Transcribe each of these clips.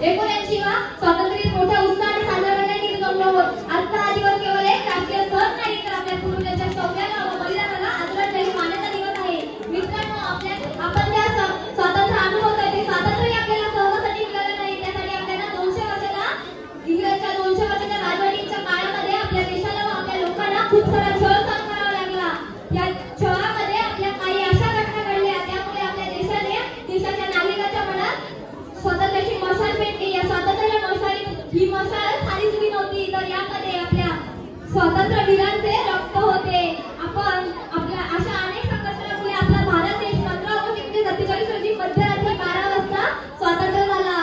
79वा स्वातंत्र्य दिन मोठ्या उत्साहाने साजरा करण्यासाठी जमलो आहोत। आजचा हा दिवस केवळ एक राष्ट्रीय सण नाही तर आपल्या पूर्वजांच्या शौर्याला व बलिदानाला आदरांजली वाहण्याचा दिवस आहे। मित्रांनो, आपण ज्या स्वातंत्र्य अनुभवतोय ते स्वातंत्र्य आपल्याला सहजासाठी मिळालं नाही। त्यासाठी आपल्याला 200 वर्षाच्या इंग्रजांच्या 200 वर्षाच्या राजवटीच्या काळामध्ये आपल्या देशाला व आपल्या लोकांना खूप सारा छळ सहन करावा लागला। या छळामध्ये आपल्या काही अशा घटना घडल्या त्यामुळे आपल्या देशाच्या नागरिकांच्या मनात स्वातंत्र्याची मशाल पेटली। या स्वातंत्र्य मशाल ही मशाल साधी सुधी नव्हती तर यामध्ये आपल्या स्वातंत्र्य वीरांचे रक्त होते। आपण आपल्या अशा अनेक संघर्षामुळे आपला भारत देश 15 ऑगस्ट 1947 रोजी मध्यरात्री 12 वाजता स्वतंत्र झाला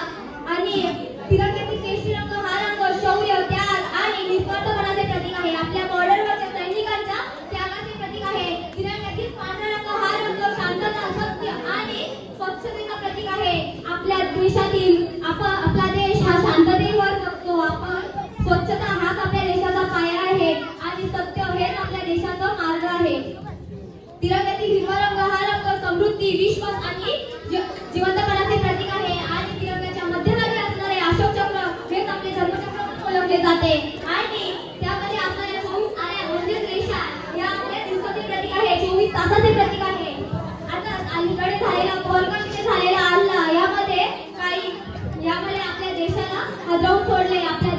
आणि तिरंग्यातील केशरी रंग हा रंग शौर्य, त्याग आणि निस्वार्थपणाचे प्रतीक आहे। आपल्या बॉर्डरवरच्या सैनिकांच्या त्यागाचे प्रतीक आहे। तिरंग्यातील पांढरा रंग हा रंग शांतता, सत्य आणि स्वच्छतेचा प्रतीक आहे। आपल्या देशातील आपला देश हा शांततेवर जगतो। आपण स्वच्छता हाच आपल्या देशाचा पाया आहे आणि सत्य हेच आपल्या देशाचा मार्ग आहे। तिरंग्यातील हिरवा रंग हा रंग समृद्धी, विश्वास आणि जिवंतपणाचे प्रतीक आहे आणि तिरंग्याच्या मध्यभागी असणारे अशोक चक्र हेच आपले धर्मचक्र म्हणून ओळखले जाते आणि त्यामध्ये असणाऱ्या 24 आऱ्या म्हणजेच रेषा या आपल्या दिवसाचे प्रतीक आहे, 24 तासाचे प्रतीक आहे। आता अलीकडे झालेला पोरगंज झालेला हल्ला यामध्ये आपल्या देशाला हलवून सोडले। आपल्या